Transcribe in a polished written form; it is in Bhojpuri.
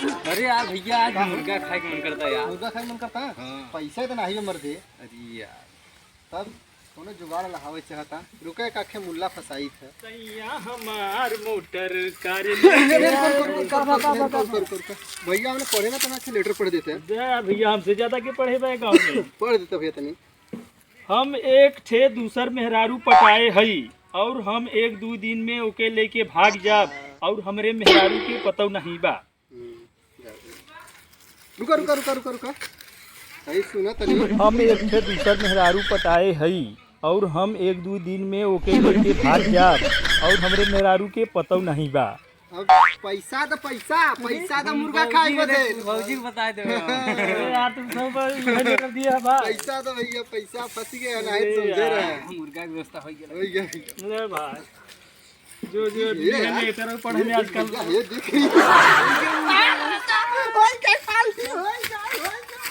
अरे यार भैया आज मुर्गा खाए का मन करता है यार। मुर्गा खाए मन करता है? हाँ। पैसा तो नहीं मर दे। अरे यार तब कोनो जुगाड़ लहावे चाहता। रुके काखे मुल्ला फसाई था। सैया हमार मोटर कार भैया हमने पढ़े ना तो लेटर पढ़ देते हैं। भैया हमसे ज्यादा के पढ़े भाई गाँव में। पढ़ देते भैया तनी। हम एक ठे दूसर मेहरारू पटाए हई और हम एक दो दिन में ओके लेके भाग जाब और हमरे मेहरारू के पतो नहीं बा। रुका रुका रुका रुका रुका सही सुना तनी। हम एक ठे दूसर मेहरारू पटाए हई और हम एक दो दिन में ओके लेके भाग जाब और हमरे मेहरारू के पतो नहीं बा। अब पैसा तो मुर्गा खाए बदे भौजी को बता दो यार तुम सब इधर कर दिया बा। पैसा तो भैया पैसा फंस गया नहीं समझे रहे। मुर्गा की व्यवस्था हो गया। हो गया ले भाई जो जो लेटर पढ़ने आजकल ये देख